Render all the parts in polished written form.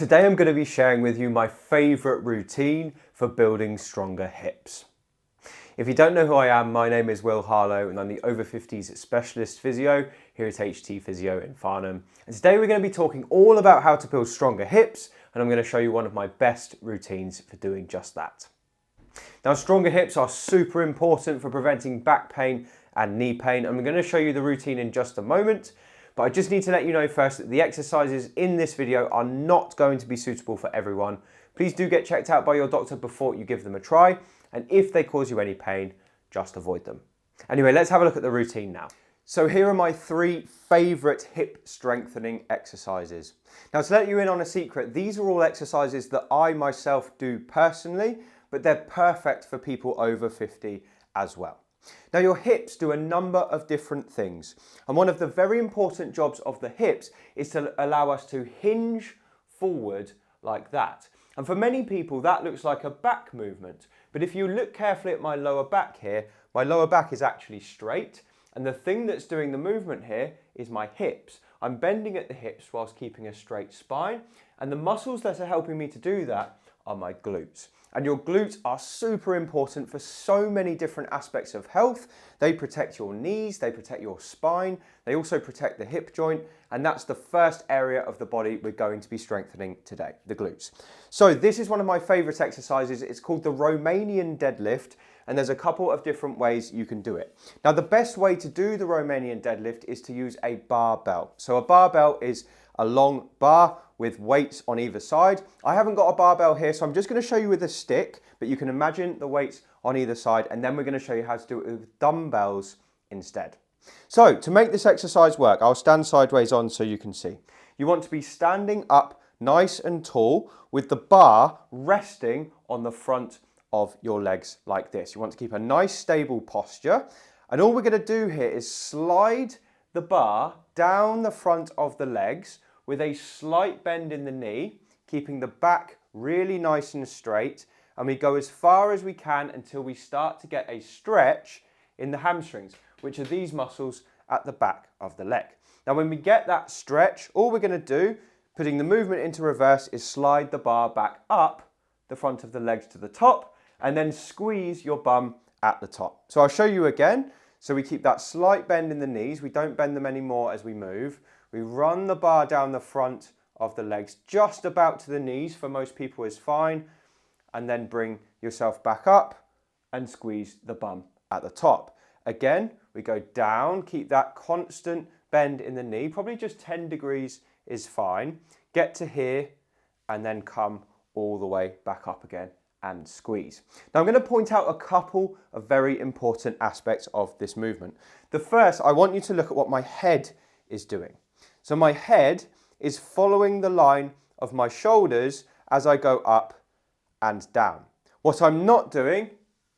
Today I'm going to be sharing with you my favourite routine for building stronger hips. If you don't know who I am, my name is Harlow and I'm the Over-Fifties specialist physio here at HT Physio in Farnham. And today we're going to be talking all about how to build stronger hips, and I'm going to show you one of my best routines for doing just that. Now, stronger hips are super important for preventing back pain and knee pain. I'm going to show you the routine in just a moment. But I just need to let you know first that the exercises in this video are not going to be suitable for everyone. Please do get checked out by your doctor before you give them a try. And if they cause you any pain, just avoid them. Anyway, let's have a look at the routine now. So here are my 3 favourite hip strengthening exercises. Now, to let you in on a secret, these are all exercises that I myself do personally, but they're perfect for people over 50 as well. Now, your hips do a number of different things, and one of the very important jobs of the hips is to allow us to hinge forward like that. And for many people that looks like a back movement, but if you look carefully at my lower back here, my lower back is actually straight, and the thing that's doing the movement here is my hips. I'm bending at the hips whilst keeping a straight spine, and the muscles that are helping me to do that are my glutes. And your glutes are super important for so many different aspects of health. They protect your knees, they protect your spine, they also protect the hip joint, and that's the first area of the body we're going to be strengthening today, the glutes. So this is one of my favorite exercises. It's called the Romanian Deadlift, and there's a couple of different ways you can do it. Now, the best way to do the Romanian Deadlift is to use a barbell. So a barbell is a long bar with weights on either side. I haven't got a barbell here, so I'm just going to show you with a stick, but you can imagine the weights on either side, and then we're going to show you how to do it with dumbbells instead. So to make this exercise work, I'll stand sideways on so you can see. You want to be standing up nice and tall with the bar resting on the front of your legs like this. You want to keep a nice stable posture, and all we're going to do here is slide the bar down the front of the legs with a slight bend in the knee, keeping the back really nice and straight, and we go as far as we can until we start to get a stretch in the hamstrings, which are these muscles at the back of the leg. Now, when we get that stretch, all we're going to do, putting the movement into reverse, is slide the bar back up the front of the legs to the top, and then squeeze your bum at the top. So I'll show you again. So we keep that slight bend in the knees. We don't bend them anymore as we move. We run the bar down the front of the legs, just about to the knees, for most people is fine, and then bring yourself back up and squeeze the bum at the top. Again, we go down, keep that constant bend in the knee, probably just 10 degrees is fine. Get to here and then come all the way back up again and squeeze. Now, I'm going to point out a couple of very important aspects of this movement. The first, I want you to look at what my head is doing. So my head is following the line of my shoulders as I go up and down. What I'm not doing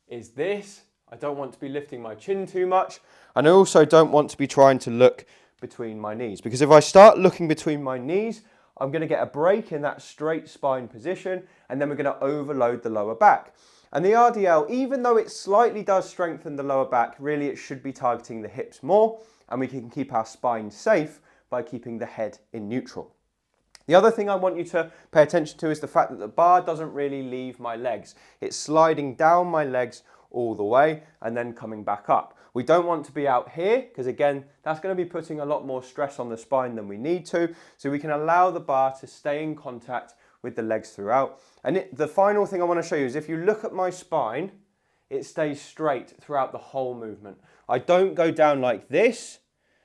is this. I don't want to be lifting my chin too much, and I also don't want to be trying to look between my knees, because if I start looking between my knees, I'm going to get a break in that straight spine position, and then we're going to overload the lower back. And the RDL, even though it slightly does strengthen the lower back, really it should be targeting the hips more, and we can keep our spine safe by keeping the head in neutral. The other thing I want you to pay attention to is the fact that the bar doesn't really leave my legs. It's sliding down my legs all the way and then coming back up. We don't want to be out here, because again, that's going to be putting a lot more stress on the spine than we need to. So we can allow the bar to stay in contact with the legs throughout. And the final thing I want to show you is if you look at my spine, it stays straight throughout the whole movement. I don't go down like this,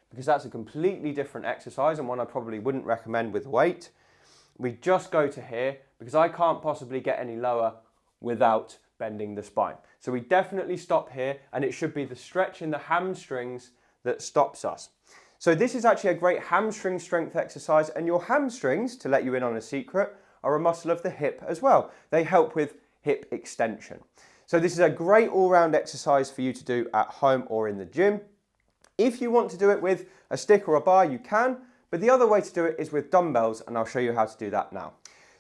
because that's a completely different exercise and one I probably wouldn't recommend with weight. We just go to here because I can't possibly get any lower without bending the spine. So we definitely stop here, and it should be the stretch in the hamstrings that stops us. So this is actually a great hamstring strength exercise, and your hamstrings, to let you in on a secret, are a muscle of the hip as well. They help with hip extension. So this is a great all-round exercise for you to do at home or in the gym. If you want to do it with a stick or a bar, you can, but the other way to do it is with dumbbells, and I'll show you how to do that now.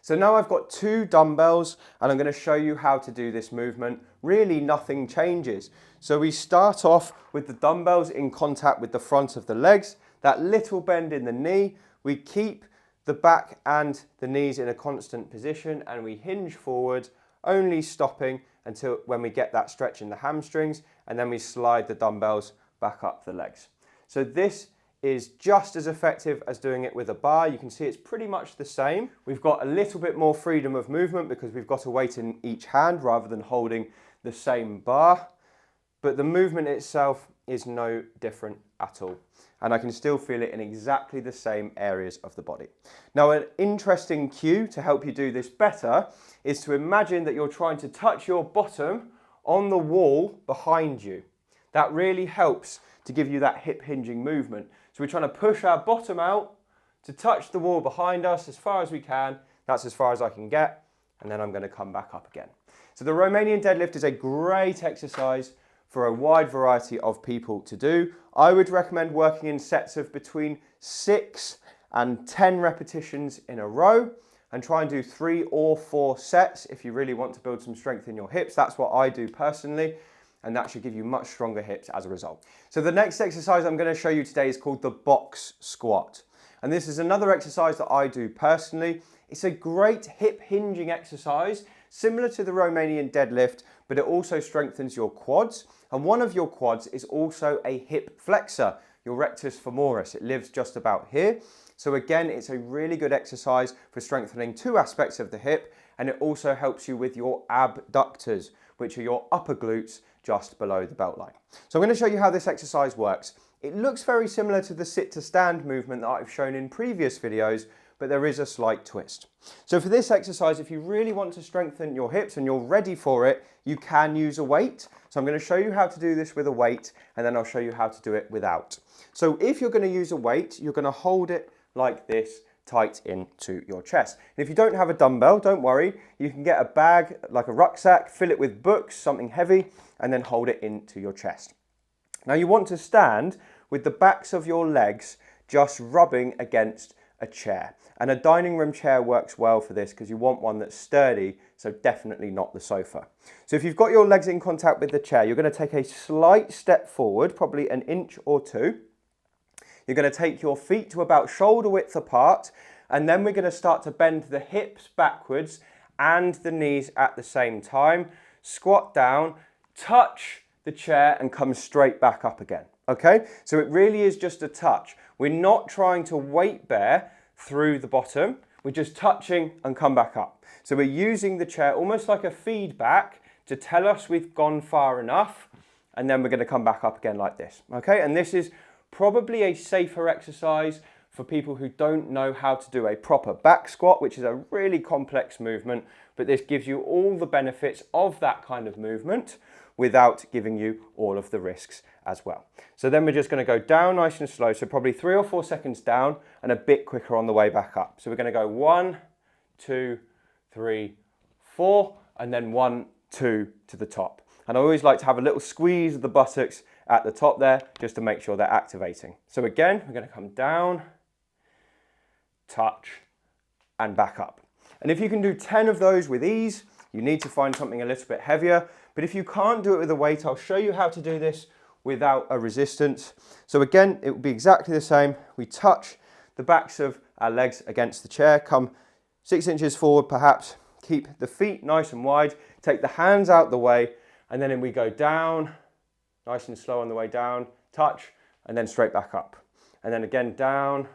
So now I've got 2 dumbbells, and I'm going to show you how to do this movement. Really nothing changes. So we start off with the dumbbells in contact with the front of the legs, that little bend in the knee. We keep the back and the knees in a constant position, and we hinge forward, only stopping until when we get that stretch in the hamstrings, and then we slide the dumbbells back up the legs. So this is just as effective as doing it with a bar. You can see it's pretty much the same. We've got a little bit more freedom of movement because we've got a weight in each hand rather than holding the same bar, but the movement itself is no different at all. And I can still feel it in exactly the same areas of the body. Now, an interesting cue to help you do this better is to imagine that you're trying to touch your bottom on the wall behind you. That really helps to give you that hip hinging movement. So we're trying to push our bottom out to touch the wall behind us as far as we can. That's as far as I can get. And then I'm going to come back up again. So the Romanian deadlift is a great exercise for a wide variety of people to do. I would recommend working in sets of between 6 and 10 repetitions in a row, and try and do 3 or 4 sets if you really want to build some strength in your hips. That's what I do personally, and that should give you much stronger hips as a result. So the next exercise I'm going to show you today is called the box squat. And this is another exercise that I do personally. It's a great hip hinging exercise, similar to the Romanian deadlift, but it also strengthens your quads. And one of your quads is also a hip flexor, your rectus femoris. It lives just about here. So again, it's a really good exercise for strengthening 2 aspects of the hip, and it also helps you with your abductors, which are your upper glutes just below the belt line. So I'm going to show you how this exercise works. It looks very similar to the sit to stand movement that I've shown in previous videos, but there is a slight twist. So for this exercise, if you really want to strengthen your hips and you're ready for it, you can use a weight. So I'm going to show you how to do this with a weight, and then I'll show you how to do it without. So if you're going to use a weight, you're going to hold it like this, tight into your chest. And if you don't have a dumbbell, don't worry. You can get a bag, like a rucksack, fill it with books, something heavy, and then hold it into your chest. Now you want to stand with the backs of your legs just rubbing against a chair. And a dining room chair works well for this because you want one that's sturdy, so definitely not the sofa. So if you've got your legs in contact with the chair, you're going to take a slight step forward, probably an inch or 2. You're going to take your feet to about shoulder width apart, and then we're going to start to bend the hips backwards and the knees at the same time. Squat down, touch the chair, and come straight back up again. Okay, so it really is just a touch. We're not trying to weight bear through the bottom. We're just touching and come back up. So we're using the chair almost like a feedback to tell us we've gone far enough, and then we're going to come back up again like this. Okay, and this is probably a safer exercise for people who don't know how to do a proper back squat, which is a really complex movement, but this gives you all the benefits of that kind of movement without giving you all of the risks as well. So then we're just going to go down nice and slow, so probably 3 or 4 seconds down and a bit quicker on the way back up. So we're going to go 1, 2, 3, 4, and then 1, 2 to the top. And I always like to have a little squeeze of the buttocks at the top there, just to make sure they're activating. So again, we're going to come down, touch, and back up. And if you can do 10 of those with ease, you need to find something a little bit heavier. But if you can't do it with a weight, I'll show you how to do this without a resistance. So again, it will be exactly the same. We touch the backs of our legs against the chair, come 6 inches forward perhaps, keep the feet nice and wide, take the hands out the way, and then we go down, nice and slow on the way down, touch, and then straight back up. And then again down,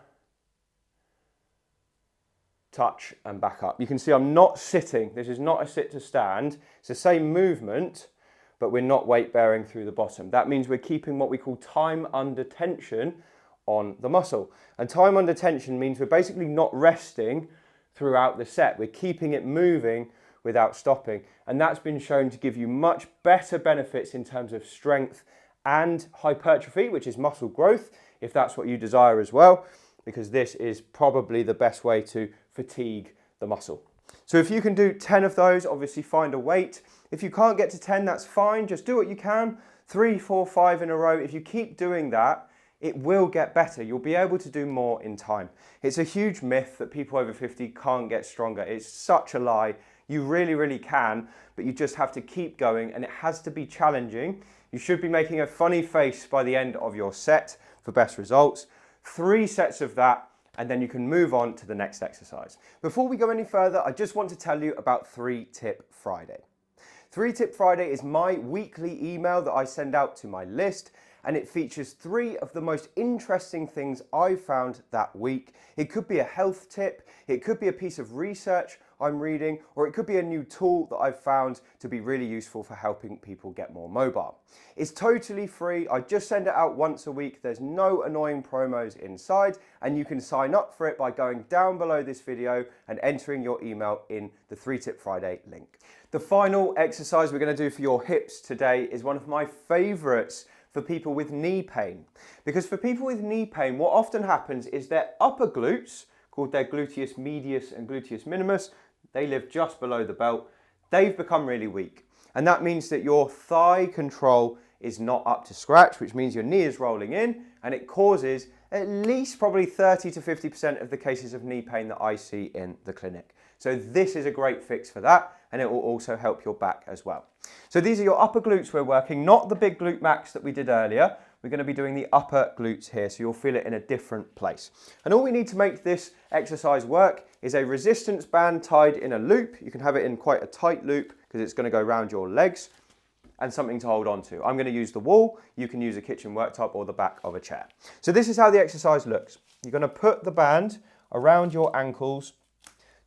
touch, and back up. You can see I'm not sitting. This is not a sit to stand. It's the same movement, but we're not weight bearing through the bottom. That means we're keeping what we call time under tension on the muscle. And time under tension means we're basically not resting throughout the set. We're keeping it moving without stopping. And that's been shown to give you much better benefits in terms of strength and hypertrophy, which is muscle growth, if that's what you desire as well, because this is probably the best way to fatigue the muscle. So if you can do 10 of those, obviously find a weight. If you can't get to 10, that's fine. Just do what you can, 3, 4, 5 in a row. If you keep doing that, it will get better. You'll be able to do more in time. It's a huge myth that people over 50 can't get stronger. It's such a lie. You really, really can, but you just have to keep going, and it has to be challenging. You should be making a funny face by the end of your set for best results. 3 sets of that, and then you can move on to the next exercise. Before we go any further, I just want to tell you about 3-Tip Friday. 3-Tip Friday is my weekly email that I send out to my list, and it features 3 of the most interesting things I've found that week. It could be a health tip, it could be a piece of research I'm reading, or it could be a new tool that I've found to be really useful for helping people get more mobile. It's totally free. I just send it out once a week. There's no annoying promos inside, and you can sign up for it by going down below this video and entering your email in the 3-Tip Friday link. The final exercise we're going to do for your hips today is one of my favorites for people with knee pain. Because for people with knee pain, what often happens is their upper glutes, called their gluteus medius and gluteus minimus, they live just below the belt, they've become really weak. And that means that your thigh control is not up to scratch, which means your knee is rolling in, and it causes at least probably 30 to 50% of the cases of knee pain that I see in the clinic. So this is a great fix for that, and it will also help your back as well. So these are your upper glutes we're working, not the big glute max that we did earlier. We're going to be doing the upper glutes here, so you'll feel it in a different place. And all we need to make this exercise work is a resistance band tied in a loop. You can have it in quite a tight loop because it's going to go around your legs, and something to hold on to. I'm going to use the wall. You can use a kitchen worktop or the back of a chair. So this is how the exercise looks. You're going to put the band around your ankles,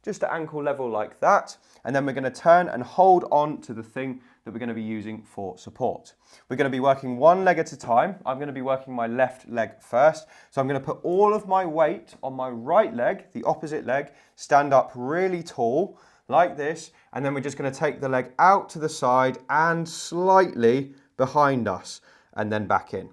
just at ankle level like that, and then we're going to turn and hold on to the thing that we're going to be using for support. We're going to be working one leg at a time. I'm going to be working my left leg first. So I'm going to put all of my weight on my right leg, the opposite leg, stand up really tall like this, and then we're just going to take the leg out to the side and slightly behind us and then back in.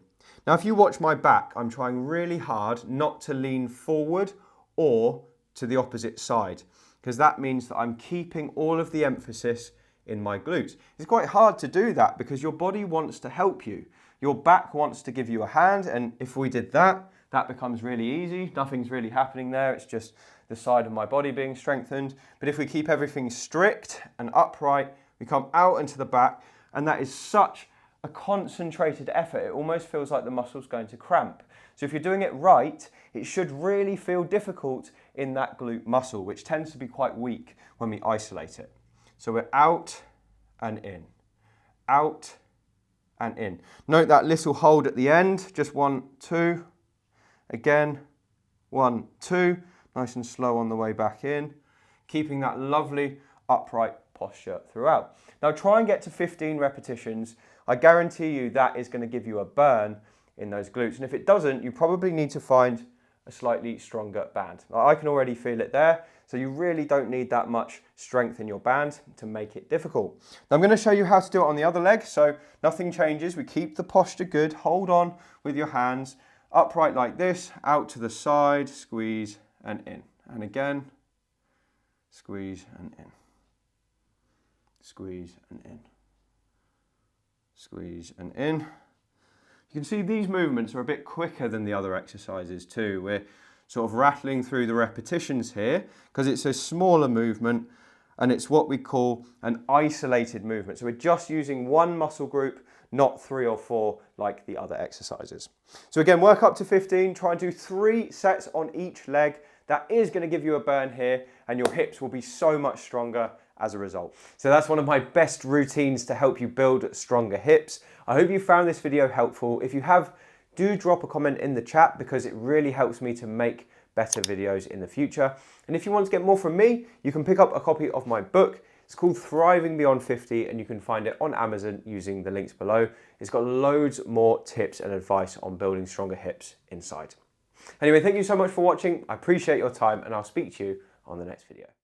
Now if you watch my back, I'm trying really hard not to lean forward or to the opposite side, because that means that I'm keeping all of the emphasis in my glutes. It's quite hard to do that because your body wants to help you. Your back wants to give you a hand, and if we did that, that becomes really easy. Nothing's really happening there. It's just the side of my body being strengthened. But if we keep everything strict and upright, we come out into the back, and that is such a concentrated effort. It almost feels like the muscle's going to cramp. So if you're doing it right, it should really feel difficult in that glute muscle, which tends to be quite weak when we isolate it. So we're out and in, out and in. Note that little hold at the end, just 1, 2, again, 1, 2, nice and slow on the way back in, keeping that lovely upright posture throughout. Now try and get to 15 repetitions. I guarantee you that is going to give you a burn in those glutes. And if it doesn't, you probably need to find a slightly stronger band. I can already feel it there. So you really don't need that much strength in your band to make it difficult. Now I'm going to show you how to do it on the other leg. So nothing changes. We keep the posture good. Hold on with your hands upright like this, out to the side, squeeze and in. And again, squeeze and in. Squeeze and in. Squeeze and in. You can see these movements are a bit quicker than the other exercises too. We're sort of rattling through the repetitions here because it's a smaller movement and it's what we call an isolated movement. So we're just using one muscle group, not 3 or 4 like the other exercises. So again, work up to 15, try and do 3 sets on each leg. That is going to give you a burn here and your hips will be so much stronger as a result. So that's one of my best routines to help you build stronger hips. I hope you found this video helpful. If you have, do drop a comment in the chat because it really helps me to make better videos in the future. And if you want to get more from me, you can pick up a copy of my book. It's called Thriving Beyond 50 and you can find it on Amazon using the links below. It's got loads more tips and advice on building stronger hips inside. Anyway, thank you so much for watching. I appreciate your time and I'll speak to you on the next video.